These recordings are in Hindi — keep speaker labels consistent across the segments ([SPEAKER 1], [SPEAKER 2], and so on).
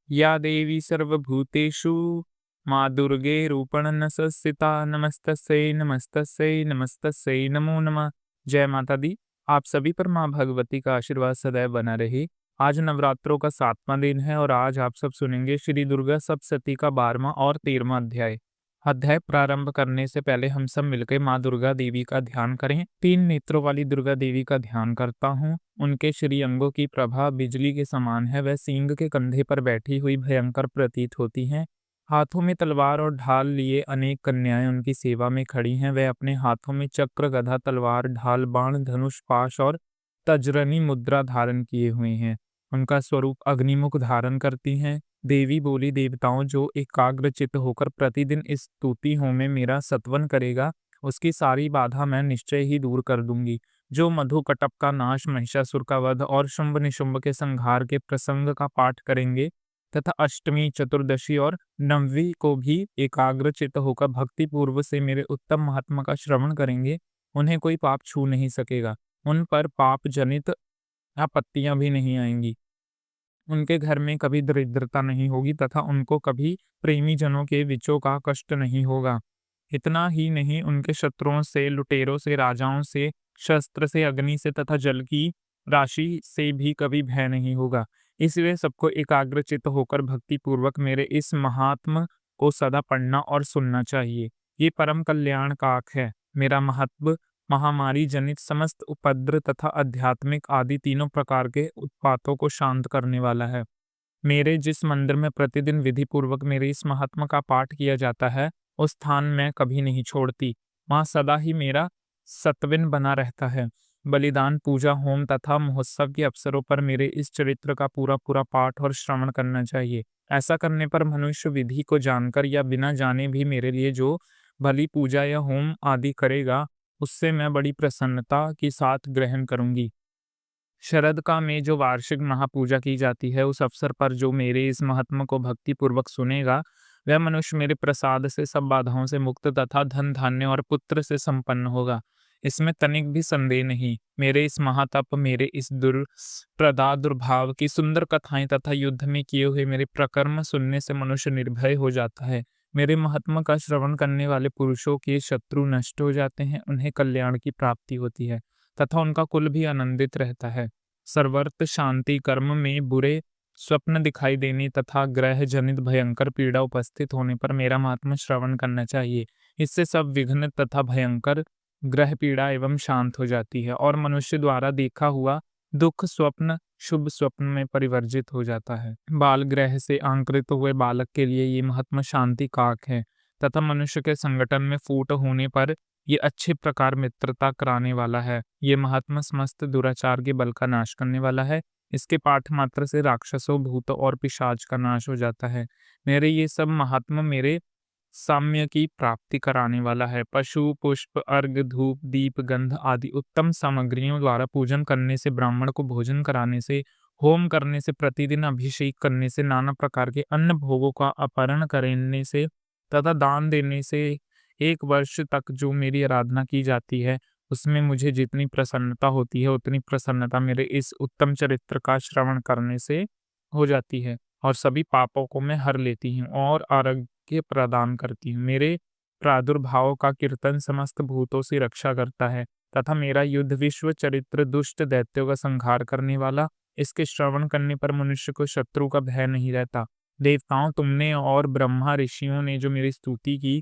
[SPEAKER 1] या देवी सर्वभूतेषु माँ दुर्गे रूपण न संस्थिता। नमस्तस्यै नमस्तस्यै नमस्तस्यै नमो नमः। जय माता दी। आप सभी पर माँ भगवती का आशीर्वाद सदैव बना रहे। आज नवरात्रों का 7वां दिन है और आज आप सब सुनेंगे श्री दुर्गा सप्तशती का 12वां और 13वां अध्याय। अध्याय प्रारंभ करने से पहले हम सब मिलकर माँ दुर्गा देवी का ध्यान करें। 3 नेत्रों वाली दुर्गा देवी का ध्यान करता हूँ। उनके श्री अंगों की प्रभा बिजली के समान है। वह सींग के कंधे पर बैठी हुई भयंकर प्रतीत होती हैं। हाथों में तलवार और ढाल लिए अनेक कन्याएं उनकी सेवा में खड़ी हैं। वह अपने हाथों में चक्र, गदा, तलवार, ढाल, बाण, धनुष, पाश और तजरनी मुद्रा धारण किए हुए हैं। उनका स्वरूप अग्निमुख धारण करती हैं। देवी बोली, देवताओं, जो एकाग्रचित्त होकर प्रतिदिन इस स्तुति होम में मेरा सत्वन करेगा, उसकी सारी बाधा मैं निश्चय ही दूर कर दूंगी। जो मधु कटप का नाश, महिषासुर का वध और शुंभ निशुंभ के संहार के प्रसंग का पाठ करेंगे तथा अष्टमी, चतुर्दशी और नवमी को भी एकाग्रचित्त होकर भक्ति पूर्व से मेरे उत्तम महात्मा का श्रवण करेंगे, उन्हें कोई पाप छू नहीं सकेगा। उन पर पाप जनित आपत्तियां भी नहीं आएंगी। उनके घर में कभी दरिद्रता नहीं होगी तथा उनको कभी प्रेमी जनों के विचों का कष्ट नहीं होगा। इतना ही नहीं, उनके शत्रुओं से, लुटेरों से, राजाओं से, शस्त्र से, अग्नि से तथा जल की राशि से भी कभी भय नहीं होगा। इसलिए सबको एकाग्रचित्त होकर भक्ति पूर्वक मेरे इस महात्म को सदा पढ़ना और सुनना चाहिए। ये परम कल्याण कारक है। मेरा महत्व महामारी जनित समस्त उपद्र तथा आध्यात्मिक आदि तीनों प्रकार के उत्पातों को शांत करने वाला है। मेरे जिस मंदिर में प्रतिदिन विधि पूर्वक मेरे इस महात्मा का पाठ किया जाता है, उस स्थान मैं कभी नहीं छोड़ती। वहाँ सदा ही मेरा सत्विन बना रहता है। बलिदान, पूजा, होम तथा महोत्सव के अवसरों पर मेरे इस चरित्र का पूरा पूरा पाठ और श्रवण करना चाहिए। ऐसा करने पर मनुष्य विधि को जानकर या बिना जाने भी मेरे लिए जो बलि, पूजा या होम आदि करेगा, उससे मैं बड़ी प्रसन्नता के साथ ग्रहण करूंगी। शरद का में जो वार्षिक महापूजा की जाती है, उस अवसर पर जो मेरे इस महात्मा को भक्ति पूर्वक सुनेगा, वह मनुष्य मेरे प्रसाद से सब बाधाओं से मुक्त तथा धन, धान्य और पुत्र से संपन्न होगा। इसमें तनिक भी संदेह नहीं। मेरे इस महातप, मेरे इस दुर्प्रदा दुर्भाव की सुंदर कथाएं तथा युद्ध में किए हुए मेरे प्रकर्म सुनने से मनुष्य निर्भय हो जाता है। मेरे महात्मा का श्रवण करने वाले पुरुषों के शत्रु नष्ट हो जाते हैं, उन्हें कल्याण की प्राप्ति होती है तथा उनका कुल भी आनंदित रहता है। सर्वर्थ शांति कर्म में बुरे स्वप्न दिखाई देने तथा ग्रह जनित भयंकर पीड़ा उपस्थित होने पर मेरा महात्मा श्रवण करना चाहिए। इससे सब विघ्न तथा भयंकर ग्रह पीड़ा एवं शांत हो जाती है और मनुष्य द्वारा देखा हुआ दुख स्वप्न शुभ स्वप्न में परिवर्जित हो जाता है। बाल ग्रह से आंकृत हुए बालक के लिए ये महात्मा शांति कारक है तथा मनुष्य के संगठन में फूट होने पर ये अच्छे प्रकार मित्रता कराने वाला है। ये महात्मा समस्त दुराचार के बल का नाश करने वाला है। इसके पाठ मात्र से राक्षसों, भूतों और पिशाच का नाश हो जाता है। मेरे ये सब महात्मा मेरे साम्य की प्राप्ति कराने वाला है। पशु, पुष्प, अर्घ, धूप, दीप, गंध आदि उत्तम सामग्रियों द्वारा पूजन करने से, ब्राह्मण को भोजन कराने से, होम करने से, प्रतिदिन अभिषेक करने से, नाना प्रकार के अन्न भोगों का अपहरण करने से तथा दान देने से 1 वर्ष तक जो मेरी आराधना की जाती है, उसमें मुझे जितनी प्रसन्नता होती है, उतनी प्रसन्नता मेरे इस उत्तम चरित्र का श्रवण करने से हो जाती है और सभी पापों को मैं हर लेती हूँ और आरोग्य प्रदान करती हूँ। मेरे प्रादुर्भाव का कीर्तन समस्त भूतों से रक्षा करता है तथा मेरा युद्ध विश्व चरित्र दुष्ट दैत्यों का संहार करने वाला। इसके श्रवण करने पर मनुष्य को शत्रु का भय नहीं रहता। देवताओं, तुमने और ब्रह्मा ऋषियों ने जो मेरी स्तुति की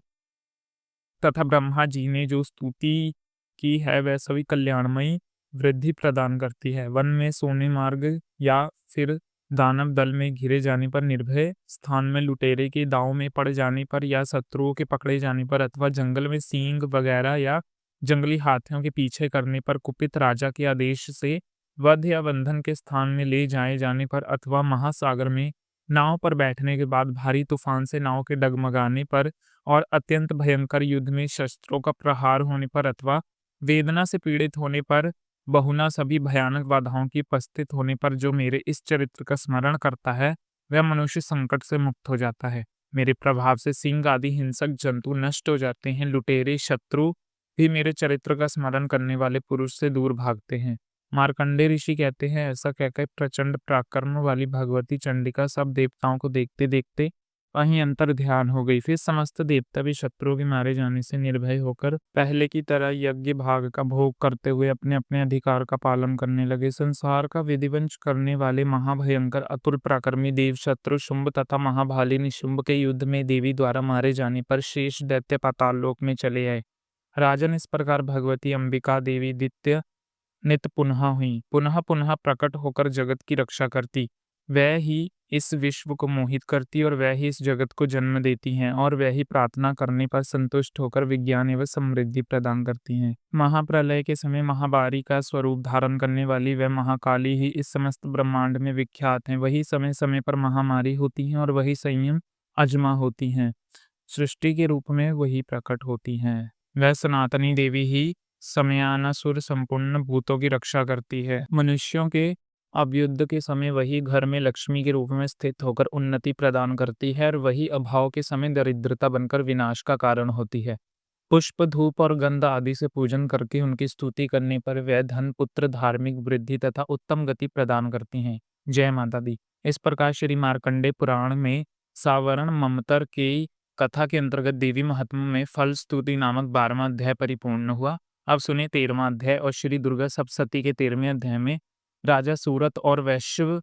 [SPEAKER 1] तथा ब्रह्मा जी ने जो स्तुति की है, वह सभी कल्याणमयी वृद्धि प्रदान करती है। वन में सोने मार्ग या फिर दानव दल में घिरे जाने पर, निर्भय स्थान में लुटेरे के दांव में पड़ जाने पर या शत्रुओं के पकड़े जाने पर अथवा जंगल में सींग वगैरह या जंगली हाथियों के पीछे करने पर, कुपित राजा के आदेश से वध या बंधन के स्थान में ले जाए जाने पर अथवा महासागर में नाव पर बैठने के बाद भारी तूफान से नाव के डगमगाने पर और अत्यंत भयंकर युद्ध में शस्त्रों का प्रहार होने पर अथवा वेदना से पीड़ित होने पर, बहुना सभी भयानक बाधाओं की उपस्थित होने पर जो मेरे इस चरित्र का स्मरण करता है, वह मनुष्य संकट से मुक्त हो जाता है। मेरे प्रभाव से सिंह आदि हिंसक जंतु नष्ट हो जाते हैं। लुटेरे शत्रु भी मेरे चरित्र का स्मरण करने वाले पुरुष से दूर भागते हैं। मार्कंडेय ऋषि कहते हैं, ऐसा कहकर प्रचंड पराक्रम वाली भगवती चंडिका सब देवताओं को देखते देखते वहीं अंतर ध्यान हो गई। फिर समस्त देवता भी शत्रुओं के मारे जाने से निर्भय होकर पहले की तरह यज्ञ भाग का भोग करते हुए अपने अपने अधिकार का पालन करने लगे। संसार का विधिवंश करने वाले महाभयंकर अतुल पराक्रमी देव शत्रु शुंभ तथा महाभाली निशुंभ के युद्ध में देवी द्वारा मारे जाने पर शेष दैत्य पाताल लोक में चले आए। राजन, इस प्रकार भगवती अंबिका देवी नित्य नित पुनः हुई, पुनः पुनः प्रकट होकर जगत की रक्षा करती। वह ही इस विश्व को मोहित करती और वह ही इस जगत को जन्म देती हैं और वह ही प्रार्थना करने पर संतुष्ट होकर विज्ञान एवं समृद्धि प्रदान करती हैं। महाप्रलय के समय महामारी का स्वरूप धारण करने वाली वह महाकाली ही इस समस्त ब्रह्मांड में विख्यात हैं। वही समय समय पर महामारी होती हैं और वही संयम अजमा होती हैं। सृष्टि के रूप में वही प्रकट होती हैं। वह सनातनी देवी ही समयानुसार संपूर्ण भूतों की रक्षा करती है। मनुष्यों के अभ्युदय के समय वही घर में लक्ष्मी के रूप में स्थित होकर उन्नति प्रदान करती है और वही अभाव के समय दरिद्रता बनकर विनाश का कारण होती है। पुष्प, धूप और गंध आदि से पूजन करके उनकी स्तुति करने पर वह धन, पुत्र, धार्मिक वृद्धि तथा उत्तम गति प्रदान करती हैं। जय माता दी। इस प्रकार श्री मार्कंडेय पुराण में सावरण ममतर की कथा के अंतर्गत देवी महात्म्य में फल स्तुति नामक 12वां अध्याय परिपूर्ण हुआ। अब सुने 13वां अध्याय और श्री दुर्गा सप्तशती के 13वें अध्याय में राजा सूरत और वैश्व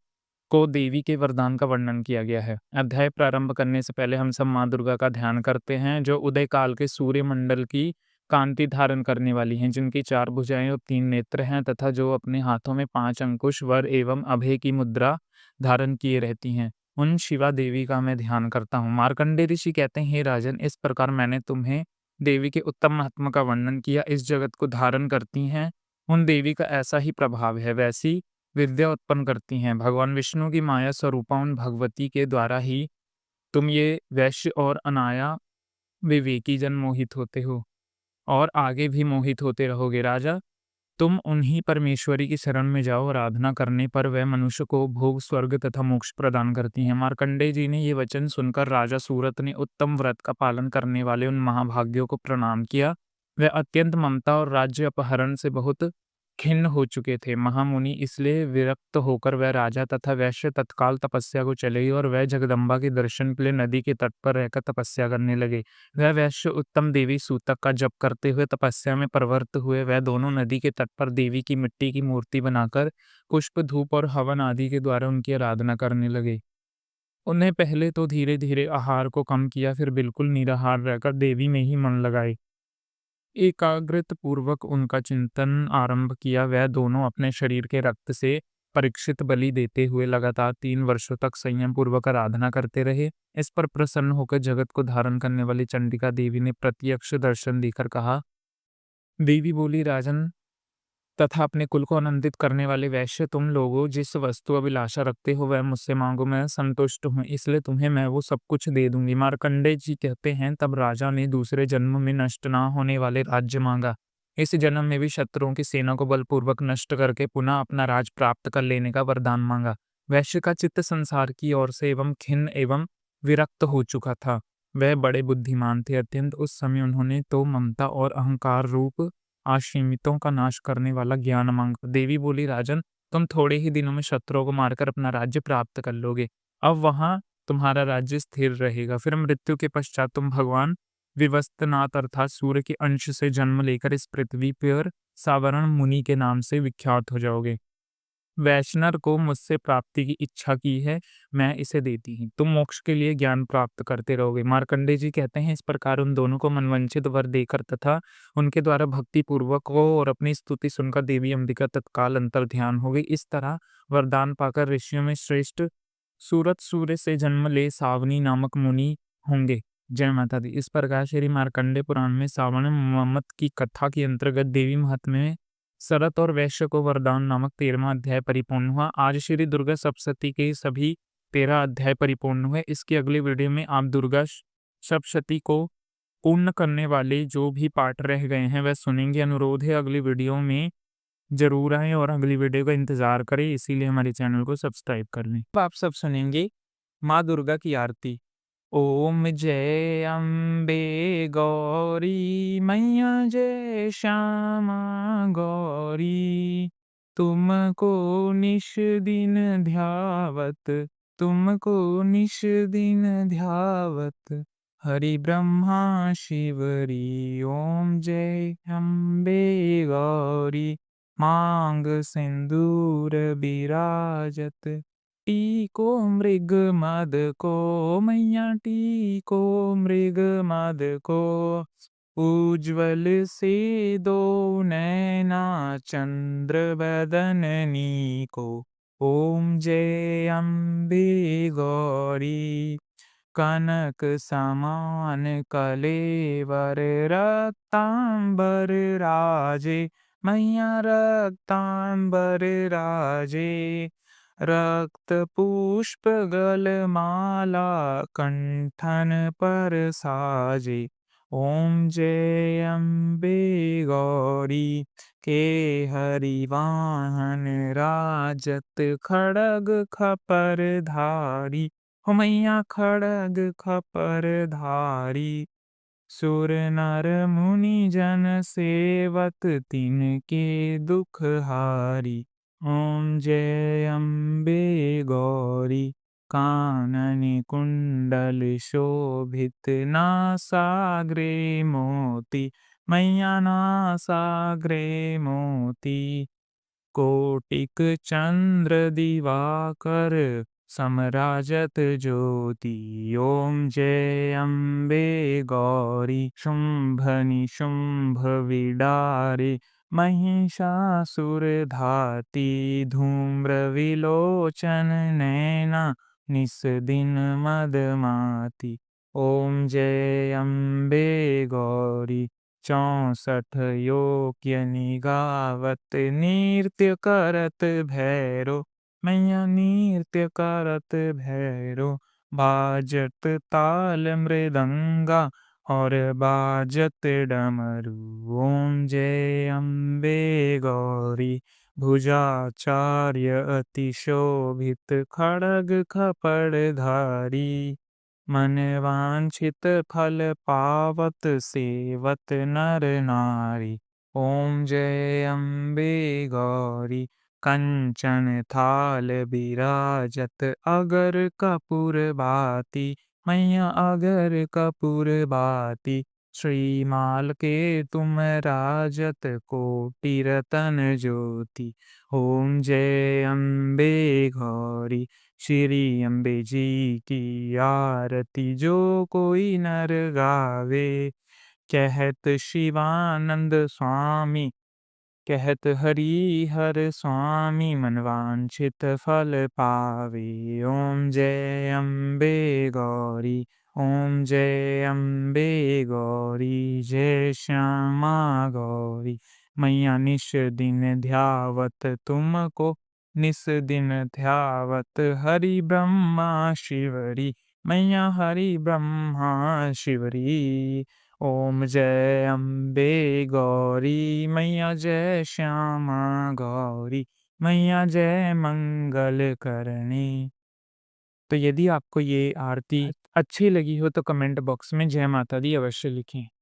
[SPEAKER 1] को देवी के वरदान का वर्णन किया गया है। अध्याय प्रारंभ करने से पहले हम सब माँ दुर्गा का ध्यान करते हैं, जो उदय काल के सूर्य मंडल की कांति धारण करने वाली हैं, जिनकी 4 भुजाएं और 3 नेत्र हैं तथा जो अपने हाथों में 5 अंकुश, वर एवं अभय की मुद्रा धारण किए रहती हैं। उन शिवा देवी का मैं ध्यान करता हूँ। मार्कंडेय ऋषि कहते हैं, हे राजन, इस प्रकार मैंने तुम्हें देवी के उत्तम महात्मा का वर्णन किया। इस जगत को धारण करती हैं, उन देवी का ऐसा ही प्रभाव है, वैसी विद्या उत्पन्न करती हैं। भगवान विष्णु की माया स्वरूपा उन भगवती के द्वारा ही तुम ये वैश्य और अनाया विवेकी जन मोहित होते हो और आगे भी मोहित होते रहोगे। राजा, तुम उन्हीं परमेश्वरी की शरण में जाओ। आराधना करने पर वह मनुष्य को भोग, स्वर्ग तथा मोक्ष प्रदान करती हैं। मार्कंडेय जी ने ये वचन सुनकर राजा सूरत ने उत्तम व्रत का पालन करने वाले उन महाभाग्यों को प्रणाम किया। वह अत्यंत ममता और राज्य अपहरण से बहुत खिन्न हो चुके थे। महामुनि इसलिए विरक्त होकर वह राजा तथा वैश्य तत्काल तपस्या को चले गए और वह जगदम्बा के दर्शन के लिए नदी के तट पर रहकर तपस्या करने लगे। वह वैश्य उत्तम देवी सूतक का जप करते हुए तपस्या में प्रवृत्त हुए। वह दोनों नदी के तट पर देवी की मिट्टी की मूर्ति बनाकर पुष्प, धूप और हवन आदि के द्वारा उनकी आराधना करने लगे। उन्हें पहले तो धीरे धीरे आहार को कम किया, फिर बिल्कुल निराहार रहकर देवी में ही मन लगाए। एकाग्रता पूर्वक उनका चिंतन आरंभ किया। वह दोनों अपने शरीर के रक्त से परीक्षित बलि देते हुए लगातार 3 वर्षों तक संयम पूर्वक आराधना करते रहे। इस पर प्रसन्न होकर जगत को धारण करने वाली चंडिका देवी ने प्रत्यक्ष दर्शन देकर कहा। देवी बोली, राजन तथा अपने कुल को आनंदित करने वाले वैश्य, तुम लोगों जिस वस्तु अभिलाषा रखते हो वह मुझसे मांगो, मैं संतुष्ट हूँ, इसलिए तुम्हें मैं वो सब कुछ दे दूंगी। मार्कंडेय जी कहते हैं, तब राजा ने दूसरे जन्म में नष्ट ना होने वाले राज्य मांगा। इस जन्म में भी शत्रुओं की सेना को बलपूर्वक नष्ट करके पुनः अपना राज प्राप्त कर लेने का वरदान मांगा। वैश्य का चित्त संसार की ओर से एवं खिन्न एवं विरक्त हो चुका था। वह बड़े बुद्धिमान थे अत्यंत। उस समय उन्होंने तो ममता और अहंकार रूप आशीमितों का नाश करने वाला ज्ञान मांगा। देवी बोली, राजन, तुम थोड़े ही दिनों में शत्रुओं को मारकर अपना राज्य प्राप्त कर लोगे। अब वहां तुम्हारा राज्य स्थिर रहेगा। फिर मृत्यु के पश्चात तुम भगवान विवस्त्रनाथ अर्थात सूर्य के अंश से जन्म लेकर इस पृथ्वी पर सावरण मुनि के नाम से विख्यात हो जाओगे। वैष्णव को मुझसे प्राप्ति की इच्छा की है, मैं इसे देती हूँ। तुम मोक्ष के लिए ज्ञान प्राप्त करते रहोगे। मार्कंडेय जी कहते हैं, इस प्रकार उन दोनों को मनवंचित वर देकर तथा उनके द्वारा भक्ति पूर्वक हो और अपनी स्तुति सुनकर देवी अंबिका तत्काल अंतर ध्यान हो गई। इस तरह वरदान पाकर ऋषियों में श्रेष्ठ सूरत सूर्य से जन्म ले सावनी नामक मुनि होंगे। जय माता दी। इस प्रकार श्री मार्कंडेय पुराण में सावण मम्मत की कथा के अंतर्गत देवी महात्म्य में शरत और वैश्य को वरदान नामक 13वां अध्याय परिपूर्ण हुआ। आज श्री दुर्गा सप्तशती के सभी 13 अध्याय परिपूर्ण हुए। इसकी अगली वीडियो में आप दुर्गा सप्तशती को पूर्ण करने वाले जो भी पाठ रह गए हैं वह सुनेंगे। अनुरोध है अगली वीडियो में जरूर आए और अगली वीडियो का इंतजार करें, इसीलिए हमारे चैनल को सब्सक्राइब कर लें। अब आप सब सुनेंगे माँ दुर्गा की आरती। ओम जय अम्बे गौरी मैया जय श्यामा गौरी। तुमको निश दिन ध्यावत, तुमको निश दिन ध्यावत, हरि ब्रह्मा शिवरी ओम जय अम्बे गौरी। मांग सिंदूर बिराजत, टीको मृग मद को, मैया टीको मृग मद को। उज्ज्वल से दो नैना चंद्र बदननी को, ओम जय अम्बे गौरी। कनक समान कलेवर रक्तांबर राजे, मैया रक्तांबर राजे। रक्त पुष्प गलमाला कंठन पर साजे, ओम जय अम्बे गौरी। के हरिवाहन राजत, खड़ग खपर धारी, हो मैया खड़ग खपर धारी। सुर नर मुनि जन सेवत, तिनके दुख हारी। ओम जय अम्बे गौरी। कानन कुंडल शोभित, नासाग्रे मोती, मैया नासाग्रे मोती। कोटिक चंद्र दिवाकर, समराजत ज्योति, ओम जय अम्बे गौरी। शुंभ निशुंभ विडारे, महिषासुर धाती, धूम्र विलोचन नैना, निस दिन मदमाती। ओम जय अम्बे गौरी। 64 योग्य निगावत, नृत्य करत भैरो, मैया नृत्य करत भैरो। बाजत ताल मृदंगा, और बाजत डमरू, ओम जय अम्बे गौरी। भुजाचार्य अति शोभित, खड़ग खपड़ धारी। मन वांछित फल पावत, सेवत नर नारी। ओम जय अम्बे गौरी। कंचन थाल बिराजत, अगर कपूर बाती, मैया अगर कपूर बाती। श्रीमाल के तुम राजत, कोटि रतन ज्योति, ओम जय अम्बे गौरी। श्री अम्बे जी की आरती, जो कोई नर गावे, कहत शिवानंद स्वामी, कहत हरि हर स्वामी, मनवांछित फल पावे। ओम जय अम्बे गौरी। ओम जय अम्बे गौरी। जय श्यामा गौरी। मैया निश दिन ध्यावत तुमको, निस दिन ध्यावत हरि ब्रह्मा शिवरी, मैया हरि ब्रह्मा शिवरी। ओम जय अम्बे गौरी, मैया जय श्यामा गौरी, मैया जय मंगल करणी। तो यदि आपको ये आरती अच्छी लगी हो तो कमेंट बॉक्स में जय माता दी अवश्य लिखें।